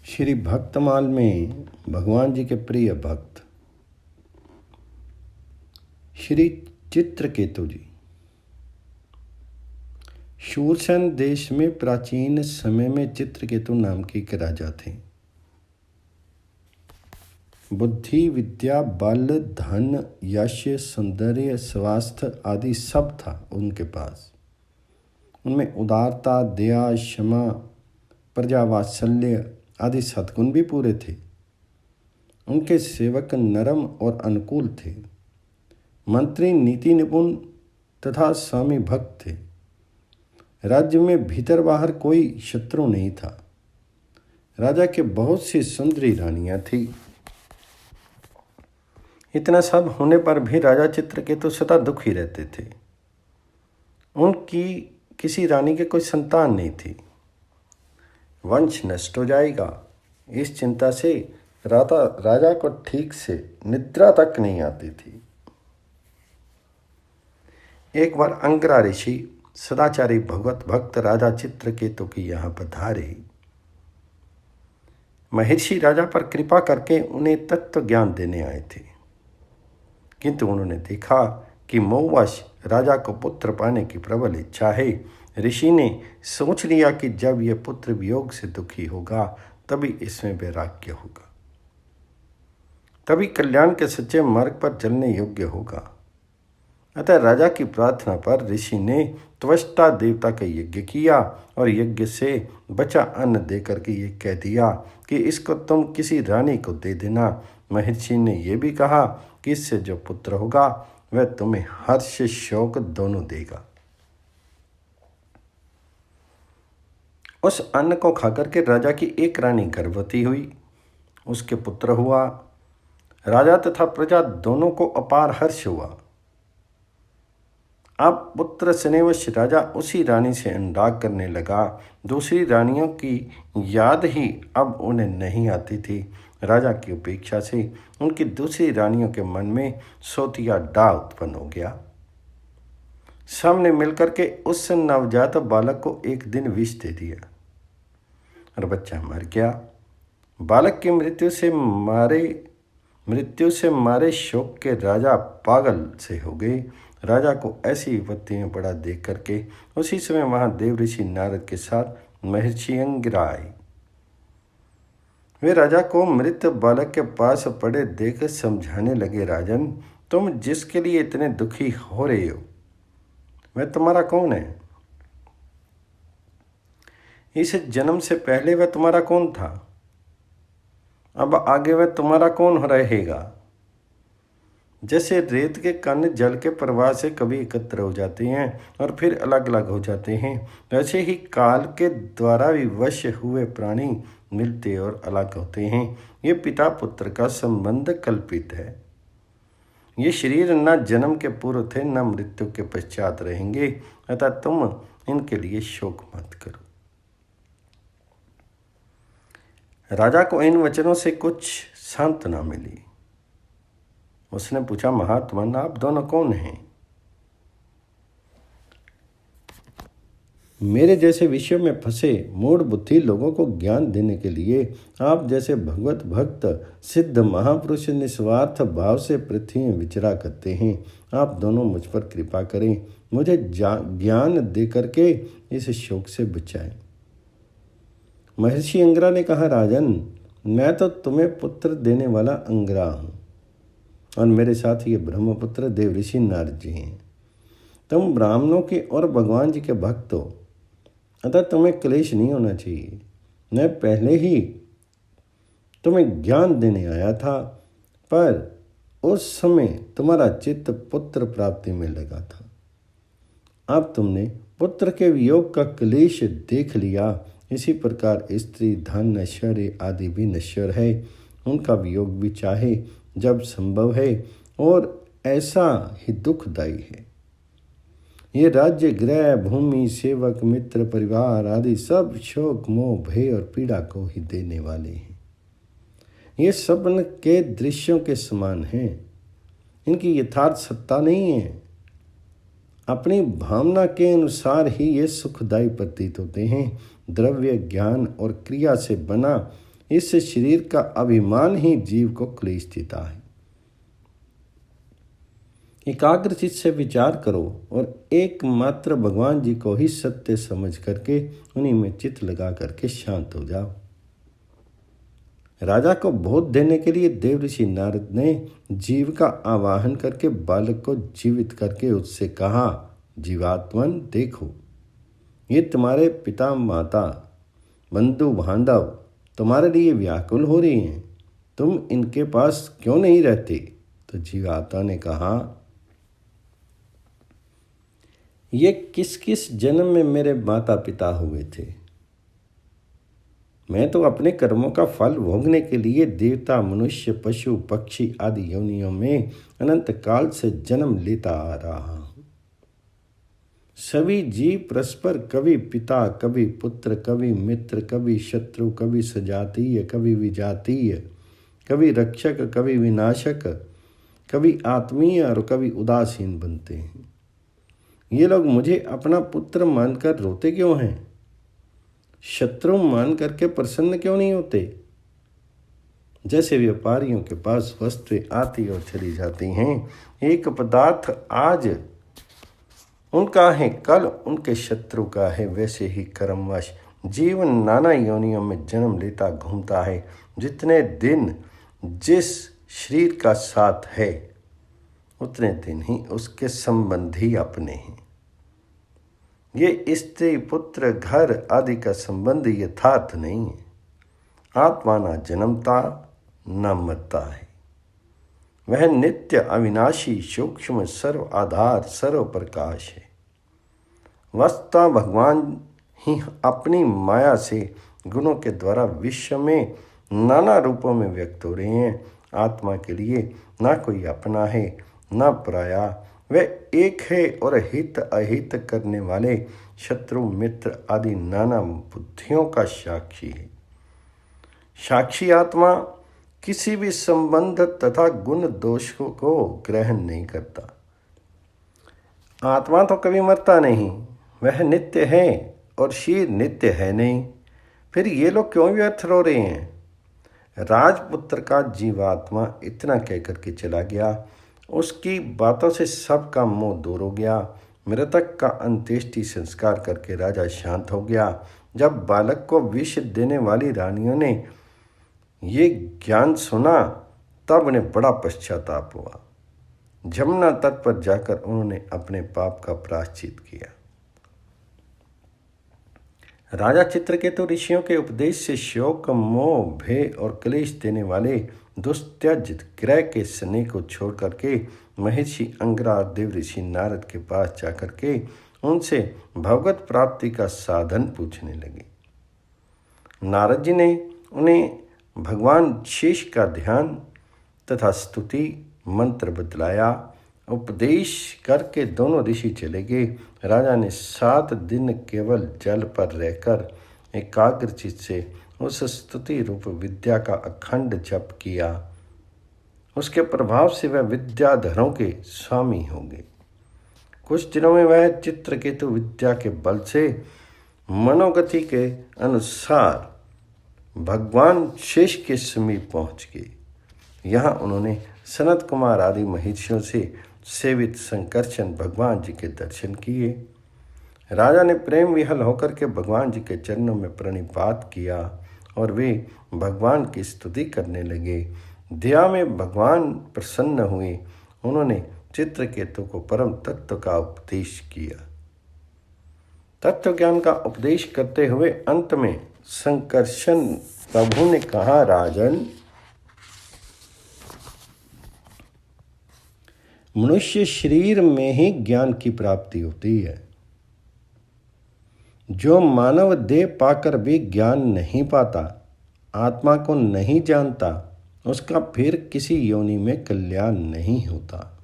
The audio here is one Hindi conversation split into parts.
श्री भक्तमाल में भगवान जी के प्रिय भक्त श्री चित्रकेतु जी शूरसेन देश में प्राचीन समय में चित्रकेतु नाम के एक राजा थे। बुद्धि, विद्या, बल, धन, यश, सौंदर्य, स्वास्थ्य आदि सब था उनके पास। उनमें उदारता, दया, क्षमा, प्रजावात्सल्य आदि सद्गुण भी पूरे थे। उनके सेवक नरम और अनुकूल थे। मंत्री नीति निपुण तथा स्वामी भक्त थे। राज्य में भीतर बाहर कोई शत्रु नहीं था। राजा के बहुत सी सुंदरी रानियां थी। इतना सब होने पर भी राजा चित्रकेतु सदा दुखी रहते थे। उनकी किसी रानी के कोई संतान नहीं थी। वंश नष्ट हो जाएगा, इस चिंता से राजा को ठीक से निद्रा तक नहीं आती थी। एक बार अंगरा ऋषि सदाचारी भगवत भक्त राजा चित्रकेतु की यहाँ पधारे। महर्षि राजा पर कृपा करके उन्हें तत्व ज्ञान देने आए थे, किंतु उन्होंने देखा कि मोहवश राजा को पुत्र पाने की प्रबल इच्छा है। ऋषि ने सोच लिया कि जब यह पुत्र वियोग से दुखी होगा तभी इसमें वैराग्य होगा, तभी कल्याण के सच्चे मार्ग पर चलने योग्य होगा। अतः राजा की प्रार्थना पर ऋषि ने त्वष्टा देवता का यज्ञ किया और यज्ञ से बचा अन्न देकर के ये कह दिया कि इसको तुम किसी रानी को दे देना। महर्षि ने यह भी कहा कि इससे जो पुत्र होगा वह तुम्हें हर्ष शोक दोनों देगा। उस अन्न को खाकर के राजा की एक रानी गर्भवती हुई, उसके पुत्र हुआ। राजा तथा प्रजा दोनों को अपार हर्ष हुआ। अब पुत्र स्नेहवश राजा उसी रानी से अनुराग करने लगा। दूसरी रानियों की याद ही अब उन्हें नहीं आती थी। राजा की उपेक्षा से उनकी दूसरी रानियों के मन में सोतिया डाह उत्पन्न हो गया। सामने मिलकर के उस नवजात बालक को एक दिन विष दे दिया और बच्चा मर गया। बालक की मृत्यु से मारे शोक के राजा पागल से हो गए। राजा को ऐसी विपत्ति में पड़ा देख करके उसी समय वहां देव ऋषि नारद के साथ महर्षि अंगिरा आए। वे राजा को मृत बालक के पास पड़े देख समझाने लगे, राजन, तुम जिसके लिए इतने दुखी हो रहे हो वह तुम्हारा कौन है? इस जन्म से पहले वह तुम्हारा कौन था? अब आगे वह तुम्हारा कौन रहेगा? जैसे रेत के कण जल के प्रवाह से कभी एकत्र हो जाते हैं और फिर अलग अलग हो जाते हैं, वैसे ही काल के द्वारा विवश हुए प्राणी मिलते और अलग होते हैं। ये पिता पुत्र का संबंध कल्पित है। ये शरीर न जन्म के पूर्व थे न मृत्यु के पश्चात रहेंगे, अतः तुम इनके लिए शोक मत करो। राजा को इन वचनों से कुछ सांत्वना मिली। उसने पूछा, महात्मन, आप दोनों कौन हैं? मेरे जैसे विषयों में फंसे मूढ़ बुद्धि लोगों को ज्ञान देने के लिए आप जैसे भगवत भक्त सिद्ध महापुरुष निस्वार्थ भाव से पृथ्वी में विचरा करते हैं। आप दोनों मुझ पर कृपा करें, मुझे ज्ञान दे करके इस शोक से बचाएं। महर्षि अंगिरा ने कहा, राजन, मैं तो तुम्हें पुत्र देने वाला अंगिरा हूँ और मेरे साथ ये ब्रह्मपुत्र देव ऋषि नारद जी हैं। तुम ब्राह्मणों के और भगवान जी के भक्त हो, अतः तुम्हें क्लेश नहीं होना चाहिए। मैं पहले ही तुम्हें ज्ञान देने आया था, पर उस समय तुम्हारा चित्त पुत्र प्राप्ति में लगा था। अब तुमने पुत्र के वियोग का क्लेश देख लिया। इसी प्रकार स्त्री, धन, ऐश्वर्य आदि भी नश्वर है। उनका वियोग भी चाहे जब संभव है और ऐसा ही दुखदायी है। ये राज्य, गृह, भूमि, सेवक, मित्र, परिवार आदि सब शोक, मोह, भय और पीड़ा को ही देने वाले हैं। ये स्वप्न के दृश्यों के समान हैं। इनकी यथार्थ सत्ता नहीं है। अपनी भावना के अनुसार ही ये सुखदायी प्रतीत होते हैं। द्रव्य, ज्ञान और क्रिया से बना इस शरीर का अभिमान ही जीव को क्लेश देता है। एकाग्र चित्त से विचार करो और एकमात्र भगवान जी को ही सत्य समझ करके उन्हीं में चित्त लगा करके शांत हो जाओ। राजा को बोध देने के लिए देव ऋषि नारद ने जीव का आवाहन करके बालक को जीवित करके उससे कहा, जीवात्मन देखो, ये तुम्हारे पिता माता बंधु बांधव तुम्हारे लिए व्याकुल हो रही हैं, तुम इनके पास क्यों नहीं रहते? तो जीवात्मा ने कहा, ये किस किस जन्म में मेरे माता पिता हुए थे। मैं तो अपने कर्मों का फल भोगने के लिए देवता मनुष्य पशु पक्षी आदि योनियों में अनंत काल से जन्म लेता आ रहा हूं। सभी जीव परस्पर कभी पिता कभी पुत्र कभी मित्र कभी शत्रु कभी सजातीय कभी विजातीय, कभी रक्षक कभी विनाशक, कभी आत्मीय और कभी उदासीन बनते हैं। ये लोग मुझे अपना पुत्र मानकर रोते क्यों हैं? शत्रु मान करके प्रसन्न क्यों नहीं होते? जैसे व्यापारियों के पास वस्तुएं आती और चली जाती हैं, एक पदार्थ आज उनका है कल उनके शत्रु का है, वैसे ही कर्मवश जीवन नाना योनियों में जन्म लेता घूमता है। जितने दिन जिस शरीर का साथ है उतने दिन ही उसके संबंधी अपने हैं। ये स्त्री पुत्र घर आदि का संबंध यथार्थ नहीं है। आत्मा न जन्मता न मरता है, वह नित्य अविनाशी सूक्ष्म सर्व आधार सर्व प्रकाश है। वस्तुतः भगवान ही अपनी माया से गुणों के द्वारा विश्व में नाना रूपों में व्यक्त हो रहे हैं। आत्मा के लिए ना कोई अपना है ना पराया, वह एक है और हित अहित करने वाले शत्रु मित्र आदि नाना बुद्धियों का साक्षी है। साक्षी आत्मा किसी भी संबंध तथा गुण दोष को ग्रहण नहीं करता। आत्मा तो कभी मरता नहीं, वह नित्य है और शरीर नित्य है नहीं। फिर ये लोग क्यों व्यर्थ रो रहे हैं? राजपुत्र का जीवात्मा इतना कह करके चला गया। उसकी बातों से सबका मोह दूर हो गया। मृतक का अंत्येष्टि संस्कार करके राजा शांत हो गया। जब बालक को विष देने वाली रानियों ने ये ज्ञान सुना तब उन्हें बड़ा पश्चाताप हुआ। जमुना तट पर जाकर उन्होंने अपने पाप का प्रायश्चित किया। राजा चित्रकेतु ऋषियों के उपदेश से शोक मोह भय और क्लेश देने वाले दुस्त्यज ग्रह के स्नेह को छोड़ करके महर्षि अंगिरा और देव ऋषि नारद के पास जाकर के उनसे भगवत प्राप्ति का साधन पूछने लगे। नारद जी ने उन्हें भगवान शेष का ध्यान तथा स्तुति मंत्र बतलाया। उपदेश करके दोनों ऋषि चले गए। राजा ने 7 दिन केवल जल पर रहकर एकाग्रचित्त से उस स्तुति रूप विद्या का अखंड जप किया। उसके प्रभाव से वह विद्याधरों के स्वामी हो गए। कुछ दिनों में वह चित्रकेतु विद्या के बल से मनोगति के अनुसार भगवान शेष के समीप पहुंच गए। यहाँ उन्होंने सनत कुमार आदि महर्षियों से सेवित संकर्षण भगवान जी के दर्शन किए। राजा ने प्रेम विहल होकर के भगवान जी के चरणों में प्रणिपात किया और वे भगवान की स्तुति करने लगे। दया में भगवान प्रसन्न हुए। उन्होंने चित्रकेतु को परम तत्व का उपदेश किया। तत्व ज्ञान का उपदेश करते हुए अंत में संकर्षण प्रभु ने कहा, राजन, मनुष्य शरीर में ही ज्ञान की प्राप्ति होती है। जो मानव देह पाकर भी ज्ञान नहीं पाता, आत्मा को नहीं जानता, उसका फिर किसी योनि में कल्याण नहीं होता।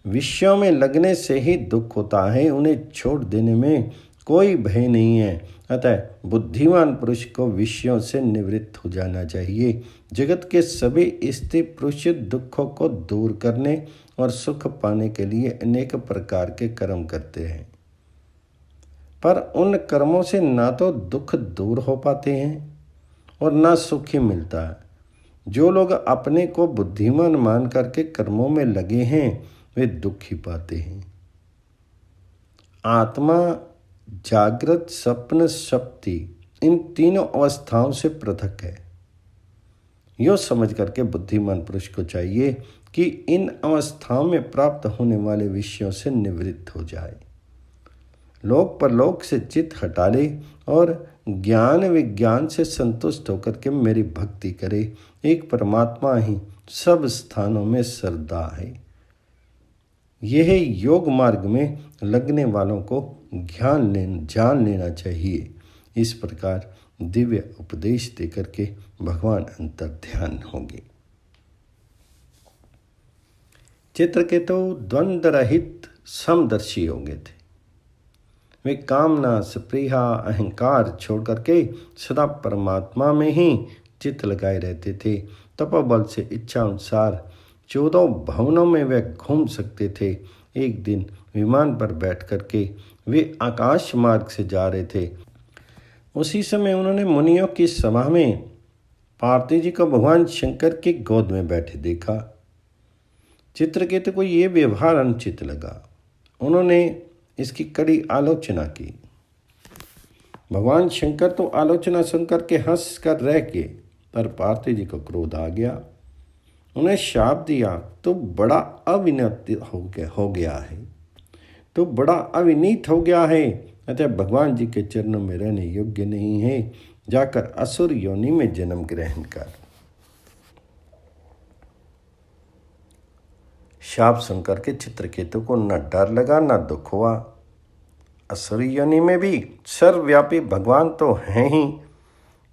विषयों में लगने से ही दुख होता है, उन्हें छोड़ देने में कोई भय नहीं है। अतः बुद्धिमान पुरुष को विषयों से निवृत्त हो जाना चाहिए। जगत के सभी स्त्री पुरुष दुखों को दूर करने और सुख पाने के लिए अनेक प्रकार के कर्म करते हैं, पर उन कर्मों से ना तो दुख दूर हो पाते हैं और ना सुख ही मिलता है। जो लोग अपने को बुद्धिमान मान करके कर्मों में लगे हैं वे दुख ही पाते हैं। आत्मा जागृत, स्वप्न, शक्ति इन तीनों अवस्थाओं से पृथक है। यो समझ करके बुद्धिमान पुरुष को चाहिए कि इन अवस्थाओं में प्राप्त होने वाले विषयों से निवृत्त हो जाए, लोक परलोक से चित्त हटा ले और ज्ञान विज्ञान से संतुष्ट होकर के मेरी भक्ति करे। एक परमात्मा ही सब स्थानों में सरदा है। यह योग मार्ग में लगने वालों को जान लेना चाहिए। इस प्रकार दिव्य उपदेश देकर के भगवान अंतर ध्यान होंगे। चित्रकेतु द्वंद्व रहित समदर्शी हो गए थे। वे कामना, स्पृहा, अहंकार छोड़ करके सदा परमात्मा में ही चित्त लगाए रहते थे। तपोबल से इच्छा अनुसार 14 भवनों में वे घूम सकते थे। एक दिन विमान पर बैठ करके वे आकाश मार्ग से जा रहे थे। उसी समय उन्होंने मुनियों की सभा में पार्थिव जी को भगवान शंकर की गोद में बैठे देखा। चित्रकेतु को ये व्यवहार अनुचित लगा। उन्होंने इसकी कड़ी आलोचना की। भगवान शंकर तो आलोचना सुनकर के हंस कर रह गए, पर पार्थिव जी को क्रोध आ गया। उन्हें शाप दिया, तो बड़ा अविनीत हो गया है, तो बड़ा अविनीत हो गया है, अतः भगवान जी के चरणों में रहने योग्य नहीं है। जाकर असुर योनि में जन्म ग्रहण कर। शाप सुनकर के चित्रकेतु को न डर लगा न दुख हुआ। असुर योनि में भी सर्वव्यापी भगवान तो हैं ही,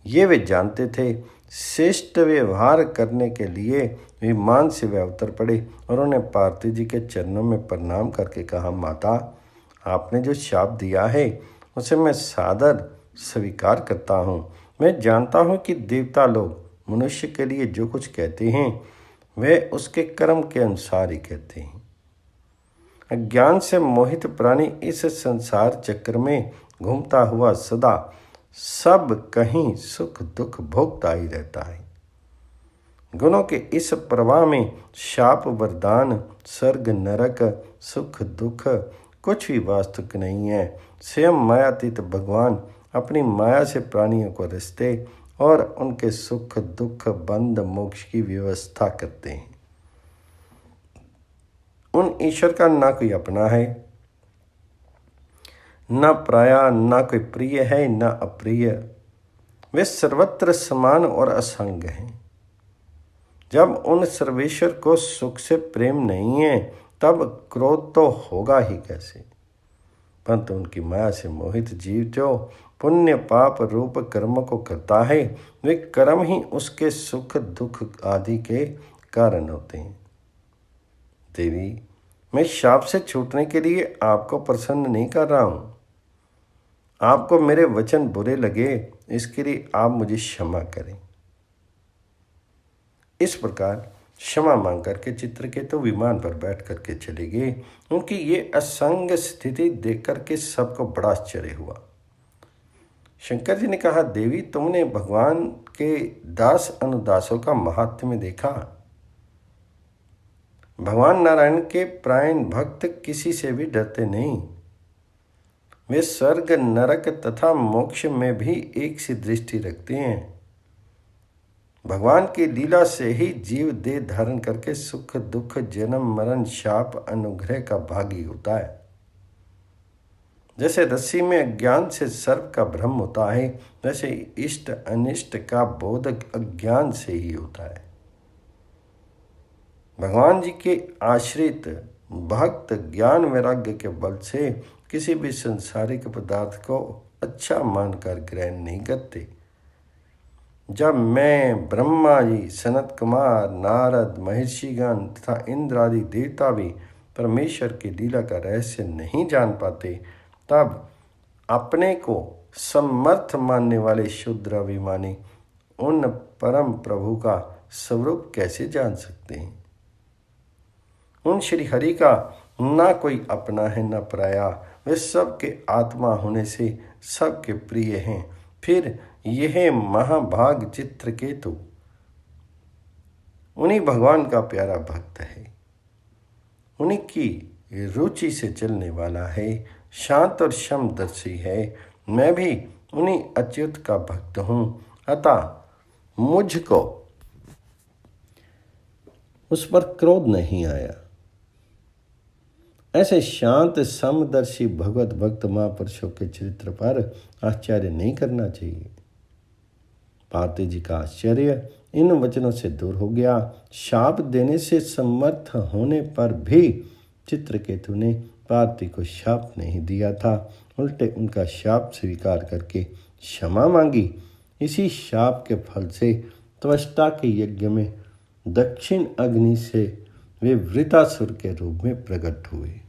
ये वे जानते थे। श्रेष्ठ व्यवहार करने के लिए विमान से वे उतर पड़े और उन्हें पार्थिव जी के चरणों में प्रणाम करके कहा, माता, आपने जो शाप दिया है उसे मैं सादर स्वीकार करता हूँ। मैं जानता हूँ कि देवता लोग मनुष्य के लिए जो कुछ कहते हैं वे उसके कर्म के अनुसार ही कहते हैं। अज्ञान से मोहित प्राणी इस संसार चक्र में घूमता हुआ सदा सब कहीं सुख दुख भोगता ही रहता है। गुणों के इस प्रवाह में शाप, वरदान, स्वर्ग, नरक, सुख दुख कुछ भी वास्तविक नहीं है। स्वयं मायातीत भगवान अपनी माया से प्राणियों को रचते और उनके सुख दुख बंध मोक्ष की व्यवस्था करते हैं। उन ईश्वर का ना कोई अपना है, न पराया, न कोई प्रिय है न अप्रिय। वे सर्वत्र समान और असंग हैं। जब उन सर्वेश्वर को सुख से प्रेम नहीं है तब क्रोध तो होगा ही कैसे। परंतु उनकी माया से मोहित जीव जो पुण्य पाप रूप कर्म को करता है वे कर्म ही उसके सुख दुख आदि के कारण होते हैं। देवी, मैं शाप से छूटने के लिए आपको प्रसन्न नहीं कर रहा हूँ। आपको मेरे वचन बुरे लगे, इसके लिए आप मुझे क्षमा करें। इस प्रकार क्षमा मांग करके चित्रकेतु विमान पर बैठ करके चले गए। उनकी ये असंग स्थिति देख करके सबको बड़ा आश्चर्य हुआ। शंकर जी ने कहा, देवी, तुमने भगवान के दास अनुदासों का महात्म्य देखा। भगवान नारायण के प्रायण भक्त किसी से भी डरते नहीं। वे स्वर्ग, नरक तथा मोक्ष में भी एक सी दृष्टि रखते हैं। भगवान की लीला से ही जीव देह धारण करके सुख दुख, जन्म मरण, शाप, अनुग्रह का भागी होता है। जैसे रस्सी में अज्ञान से सर्प का भ्रम होता है, वैसे इष्ट अनिष्ट का बोध अज्ञान से ही होता है। भगवान जी के आश्रित भक्त ज्ञान वैराग्य के बल से किसी भी संसारिक पदार्थ को अच्छा मानकर ग्रहण नहीं करते। जब मैं, ब्रह्मा जी, सनत कुमार, नारद, महर्षिगण तथा इंद्र आदि देवता भी परमेश्वर की लीला का रहस्य नहीं जान पाते, तब अपने को समर्थ मानने वाले शुद्र अभिमानी उन परम प्रभु का स्वरूप कैसे जान सकते हैं। उन श्री हरि का ना कोई अपना है न पराया। वे सबके आत्मा होने से सबके प्रिय हैं। फिर यह महाभाग चित्रकेतु उन्हीं भगवान का प्यारा भक्त है, उन्हीं की रुचि से चलने वाला है, शांत और समदर्शी है। मैं भी उन्हीं अच्युत का भक्त हूँ, अतः मुझको उस पर क्रोध नहीं आया। ऐसे शांत समदर्शी भगवत भक्त महापुरुषों के चरित्र पर आश्चर्य नहीं करना चाहिए। पार्वती जी का आश्चर्य इन वचनों से दूर हो गया। शाप देने से समर्थ होने पर भी चित्रकेतु ने पार्वती को शाप नहीं दिया था, उल्टे उनका शाप स्वीकार करके क्षमा मांगी। इसी शाप के फल से त्वष्टा के यज्ञ में दक्षिण अग्नि से वे वृतासुर के रूप में प्रकट हुए।